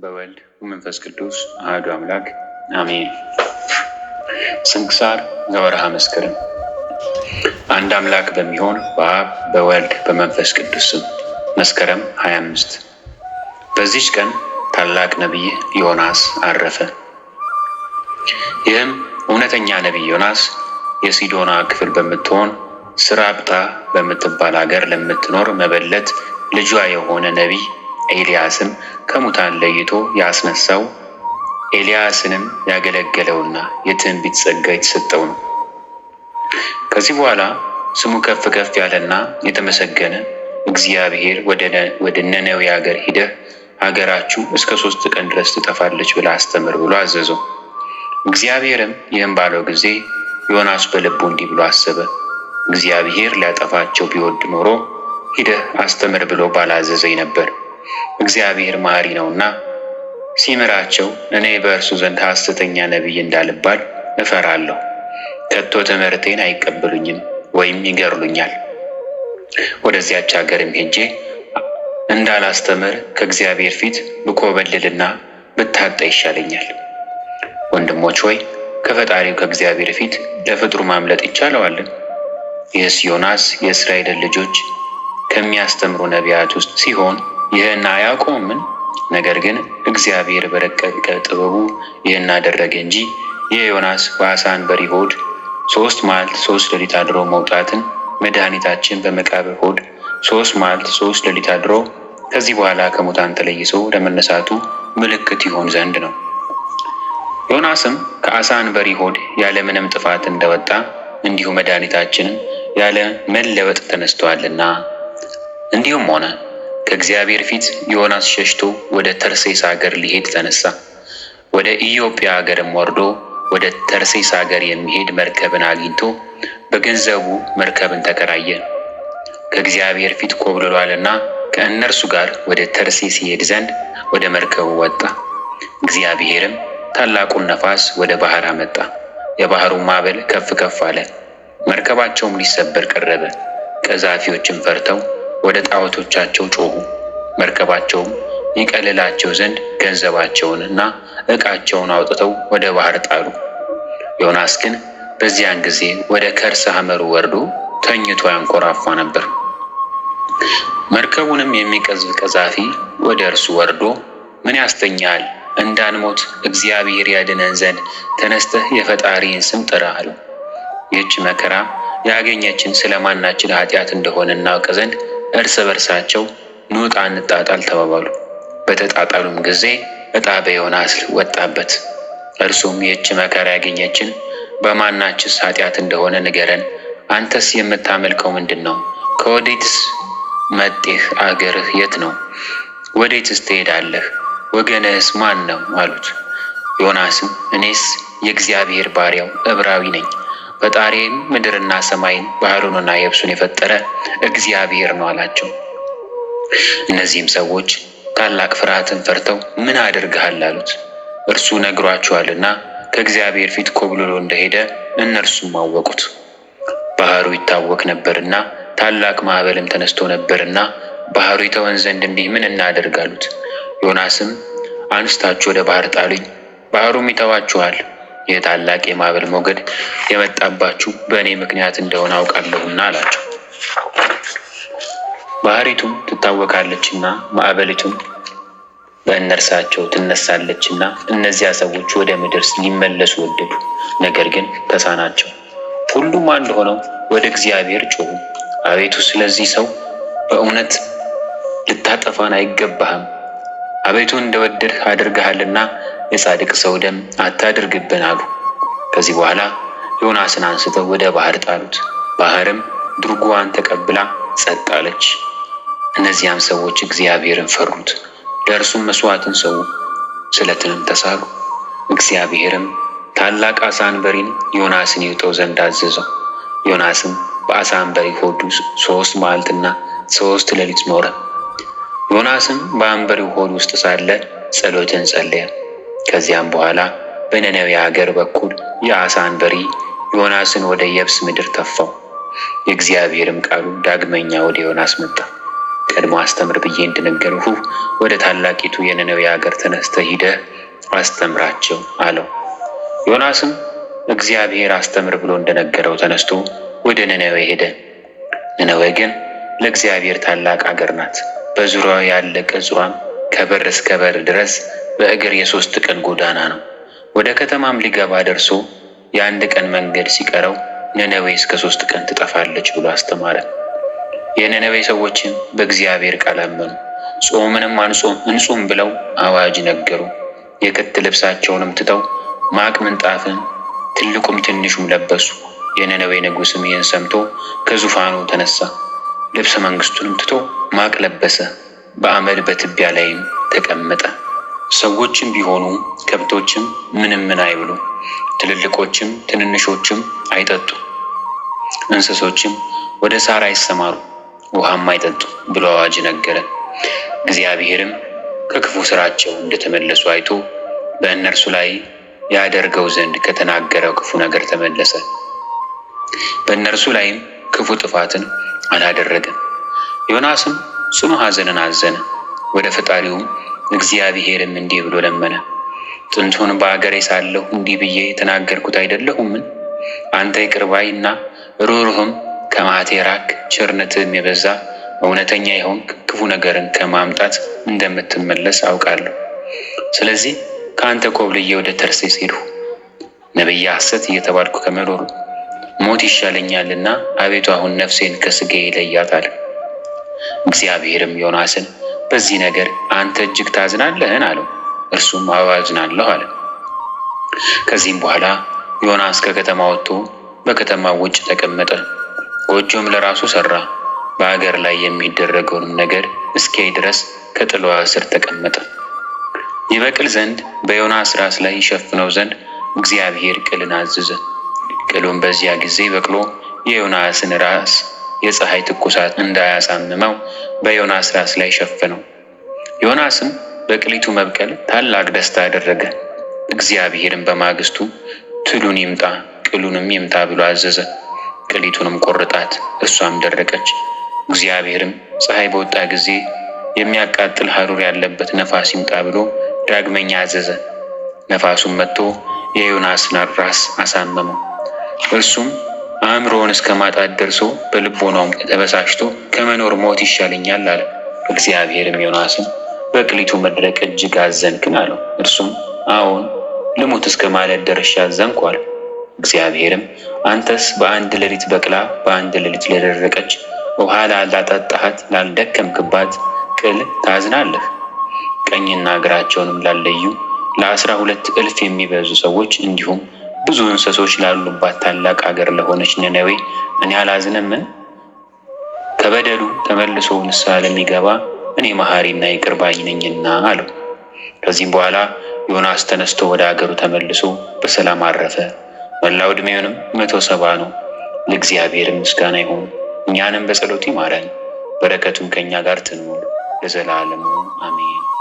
በወልድ ወመንፈስ ቅዱስ አሐዱ አምላክ አሜን። ስንክሳር ዘወርኀ መስከረም። አንድ አምላክ በሚሆን በአብ በወልድ በመንፈስ ቅዱስ ስም መስከረም 25 በዚች ቀን ታላቅ ነቢይ ዮናስ አረፈ። ይህም እውነተኛ ነቢይ ዮናስ የሲዶና ክፍል በምትሆን ስራጵታ በምትባል አገር ለምትኖር መበለት ልጇ የሆነ ነቢይ ኤልያስን ከሙታን ለይቶ ያስነሳው ኤልያስንም ያገለገለውና የትንቢት ጸጋ የተሰጠው ነው። ከዚህ በኋላ ስሙ ከፍ ከፍ ያለና የተመሰገነ እግዚአብሔር ወደ ነነዌ አገር ሂደህ አገራችሁ እስከ 3 ቀን ድረስ ትጠፋለች ብለህ አስተምር ብሎ አዘዘው። እግዚአብሔርም ይህም ባለው ጊዜ ዮናስ በልቡ እንዲህ ብሎ አሰበ። እግዚአብሔር ሊያጠፋቸው ቢወድ ኖሮ ሂደህ አስተምር ብሎ ባላዘዘኝ ነበር። እግዚአብሔር መሐሪ ነውና ሲምራቸው እኔ በእርሱ ዘንድ ሐሰተኛ ነቢይ እንዳልባል እፈራለሁ። ከቶ ትምህርቴን አይቀበሉኝም ወይም ይገርሉኛል። ወደዚያች አገርም ሄጄ እንዳላስተምር ከእግዚአብሔር ፊት ብኮበልልና ብታጣ ይሻለኛል። ወንድሞች ሆይ ከፈጣሪው ከእግዚአብሔር ፊት ለፍጡር ማምለጥ ይቻለዋልን? ይህስ ዮናስ የእስራኤልን ልጆች ከሚያስተምሩ ነቢያት ውስጥ ሲሆን ይህን አያውቀውምን? ነገር ግን እግዚአብሔር በረቀቀ ጥበቡ ይህን አደረገ እንጂ የዮናስ በዓሣ አንበሪ ሆድ 3 መዓልት 3 ሌሊት አድሮ መውጣትን መድኃኒታችን በመቃብር ሆድ 3 መዓልት 3 ሌሊት አድሮ ከዚህ በኋላ ከሙታን ተለይሶ ለመነሳቱ ምልክት ይሆን ዘንድ ነው። ዮናስም ከዓሣ አንበሪ ሆድ ያለ ምንም ጥፋት እንደወጣ እንዲሁ መድኃኒታችንም ያለ መለወጥ ተነስቷልና። እንዲሁም ሆነ። ከእግዚአብሔር ፊት ዮናስ ሸሽቶ ወደ ተርሴስ አገር ሊሄድ ተነሳ። ወደ ኢዮጵያ አገርም ወርዶ ወደ ተርሴስ አገር የሚሄድ መርከብን አግኝቶ በገንዘቡ መርከብን ተከራየ። ከእግዚአብሔር ፊት ኮብልሏልና ከእነርሱ ጋር ወደ ተርሴስ ይሄድ ዘንድ ወደ መርከቡ ወጣ። እግዚአብሔርም ታላቁን ነፋስ ወደ ባህር አመጣ። የባህሩ ማዕበል ከፍ ከፍ አለ። መርከባቸውም ሊሰበር ቀረበ። ቀዛፊዎችም ፈርተው ወደ ጣዖቶቻቸው ጮኹ። መርከባቸውም ይቀልላቸው ዘንድ ገንዘባቸውንና ዕቃቸውን አውጥተው ወደ ባህር ጣሉ። ዮናስ ግን በዚያን ጊዜ ወደ ከርሰ ሐመሩ ወርዶ ተኝቶ ያንኮራፋ ነበር። መርከቡንም የሚቀዝፍ ቀዛፊ ወደ እርሱ ወርዶ ምን ያስተኛል? እንዳንሞት እግዚአብሔር ያድነን ዘንድ ተነስተህ የፈጣሪን ስም ጥራ አለው። ይህች መከራ ያገኘችን ስለማናችን ኃጢአት እንደሆነ እናውቅ ዘንድ እርስ በርሳቸው ኑ ዕጣ እንጣጣል ተባባሉ። በተጣጣሉም ጊዜ ዕጣ በዮናስ ወጣበት። እርሱም ይህች መከራ ያገኘችን በማናችስ ኃጢአት እንደሆነ ንገረን። አንተስ የምታመልከው ምንድን ነው? ከወዴትስ መጤህ? አገርህ የት ነው? ወዴትስ ትሄዳለህ? ወገንህስ ማን ነው? አሉት። ዮናስም እኔስ የእግዚአብሔር ባሪያው ዕብራዊ ነኝ። ፈጣሪም ምድርና ሰማይን ባህሩንና የብሱን የፈጠረ እግዚአብሔር ነው አላቸው። እነዚህም ሰዎች ታላቅ ፍርሃትን ፈርተው ምን አድርገሃል አሉት። እርሱ ነግሯቸዋልና ከእግዚአብሔር ፊት ኮብልሎ እንደሄደ እነርሱም አወቁት። ባህሩ ይታወክ ነበርና ታላቅ ማዕበልም ተነስቶ ነበርና ባህሩ ይተወን ዘንድ እንዲህ ምን እናደርግ አሉት። ዮናስም አንስታችሁ ወደ ባህር ጣሉኝ፣ ባህሩም ይተዋችኋል። ይህ ታላቅ የማዕበል ሞገድ የመጣባችሁ በእኔ ምክንያት እንደሆነ አውቃለሁና አላቸው። ባህሪቱም ትታወካለችና ማዕበሊቱም በእነርሳቸው ትነሳለችና እነዚያ ሰዎች ወደ ምድር ሊመለሱ ወደዱ፣ ነገር ግን ተሳናቸው። ሁሉም አንድ ሆነው ወደ እግዚአብሔር ጮኹ። አቤቱ ስለዚህ ሰው በእውነት ልታጠፋን አይገባህም። አቤቱ እንደወደድህ አድርገሃልና የጻድቅ ሰው ደም አታድርግብን አሉ። ከዚህ በኋላ ዮናስን አንስተው ወደ ባህር ጣሉት። ባህርም ድርጓዋን ተቀብላ ጸጥ አለች። እነዚያም ሰዎች እግዚአብሔርን ፈሩት፣ ለእርሱም መሥዋዕትን ሰዉ፣ ስለትንም ተሳሉ። እግዚአብሔርም ታላቅ ዓሣ አንበሪን ዮናስን ይውጠው ዘንድ አዘዘው። ዮናስም በዓሣ አንበሪ ሆድ 3 መዓልትና 3 ሌሊት ኖረ። ዮናስም በአንበሪው ሆድ ውስጥ ሳለ ጸሎትን ጸለየ። ከዚያም በኋላ በነነዌ አገር በኩል የዓሣ አንበሪ ዮናስን ወደ የብስ ምድር ተፋው። የእግዚአብሔርም ቃሉ ዳግመኛ ወደ ዮናስ መጣ። ቀድሞ አስተምር ብዬ እንደነገርሁ ወደ ታላቂቱ የነነዌ ሀገር ተነስተህ ሂደህ አስተምራቸው አለው። ዮናስም እግዚአብሔር አስተምር ብሎ እንደነገረው ተነስቶ ወደ ነነዌ ሄደ። ነነዌ ግን ለእግዚአብሔር ታላቅ አገር ናት። በዙሪያው ያለ ቅጽሯም ከበር እስከ በር ድረስ በእግር የ3 ቀን ጎዳና ነው። ወደ ከተማም ሊገባ ደርሶ የ1 ቀን መንገድ ሲቀረው ነነዌ እስከ 3 ቀን ትጠፋለች ብሎ አስተማረ። የነነዌ ሰዎችም በእግዚአብሔር ቃል አመኑ። ጾምንም እንጹም ብለው አዋጅ ነገሩ። የክት ልብሳቸውንም ትተው ማቅ ምንጣፍን ትልቁም ትንሹም ለበሱ። የነነዌ ንጉሥም ይህን ሰምቶ ከዙፋኑ ተነሳ፣ ልብሰ መንግሥቱንም ትቶ ማቅ ለበሰ፣ በአመድ በትቢያ ላይም ተቀመጠ። ሰዎችም ቢሆኑ ከብቶችም ምን አይብሉ፣ ትልልቆችም ትንንሾችም አይጠጡ፣ እንስሶችም ወደ ሳር አይሰማሩ፣ ውሃም አይጠጡ ብሎ አዋጅ ነገረ። እግዚአብሔርም ከክፉ ሥራቸው እንደተመለሱ አይቶ በእነርሱ ላይ ያደርገው ዘንድ ከተናገረው ክፉ ነገር ተመለሰ። በእነርሱ ላይም ክፉ ጥፋትን አላደረገም። ዮናስም ጽኑ ሐዘንን አዘነ። ወደ ፈጣሪውም እግዚአብሔርም እንዲህ ብሎ ለመነ። ጥንቱን በአገሬ ሳለሁ እንዲህ ብዬ የተናገርኩት አይደለሁምን? አንተ ይቅር ባይ እና ሩህሩህም ከመዓት የራቅ ቸርነትህም የበዛ እውነተኛ የሆንክ ክፉ ነገርን ከማምጣት እንደምትመለስ አውቃለሁ። ስለዚህ ከአንተ ኮብልዬ ወደ ተርሴስ ሄድሁ። ነቢየ ሐሰት እየተባልኩ ከመኖሩ ሞት ይሻለኛልና አቤቱ አሁን ነፍሴን ከሥጋዬ ለያት አለ። እግዚአብሔርም ዮናስን በዚህ ነገር አንተ እጅግ ታዝናለህን? አለው። እርሱም አዎ አዝናለሁ አለ። ከዚህም በኋላ ዮናስ ከከተማ ወጥቶ በከተማው ውጭ ተቀመጠ። ጎጆም ለራሱ ሠራ። በአገር ላይ የሚደረገውንም ነገር እስኪያይ ድረስ ከጥላዋ ስር ተቀመጠ። ይበቅል ዘንድ በዮናስ ራስ ላይ ይሸፍነው ዘንድ እግዚአብሔር ቅልን አዘዘ። ቅሉም በዚያ ጊዜ በቅሎ የዮናስን ራስ የፀሐይ ትኩሳት እንዳያሳምመው በዮናስ ራስ ላይ ሸፈነው። ዮናስም በቅሊቱ መብቀል ታላቅ ደስታ አደረገ። እግዚአብሔርም በማግስቱ ትሉን ይምጣ ቅሉንም ይምጣ ብሎ አዘዘ። ቅሊቱንም ቆርጣት፣ እርሷም ደረቀች። እግዚአብሔርም ፀሐይ በወጣ ጊዜ የሚያቃጥል ሐሩር ያለበት ነፋስ ይምጣ ብሎ ዳግመኛ አዘዘ። ነፋሱም መጥቶ የዮናስን ራስ አሳመመው። እርሱም አእምሮውን እስከ ማጣት ደርሶ በልቦናውም ተበሳጭቶ ከመኖር ሞት ይሻለኛል አለ። እግዚአብሔርም ዮናስን በቅሊቱ መድረቅ እጅግ አዘንክን አለው። እርሱም አዎን ልሙት እስከ ማለት ደርሼ አዘንኩ አለ። እግዚአብሔርም አንተስ በአንድ ሌሊት በቅላ በአንድ ሌሊት ለደረቀች ውሃ ላላጠጣሃት ላልደከምክባት ቅል ታዝናለህ? ቀኝና እግራቸውንም ላለዩ ለ12,000 የሚበዙ ሰዎች እንዲሁም ብዙ እንስሶች ላሉባት ታላቅ አገር ለሆነች ነነዌ እኔ አላዝንምን? ከበደሉ ተመልሶ ንስሐ ለሚገባ እኔ መሐሪና ይቅር ባይ ነኝና አለው። ከዚህም በኋላ ዮናስ ተነስቶ ወደ አገሩ ተመልሶ በሰላም አረፈ። መላው ዕድሜውንም 170 ነው። ለእግዚአብሔር ምስጋና ይሁን፣ እኛንም በጸሎቱ ይማረን፣ በረከቱም ከእኛ ጋር ትኑር ለዘላለሙ አሜን።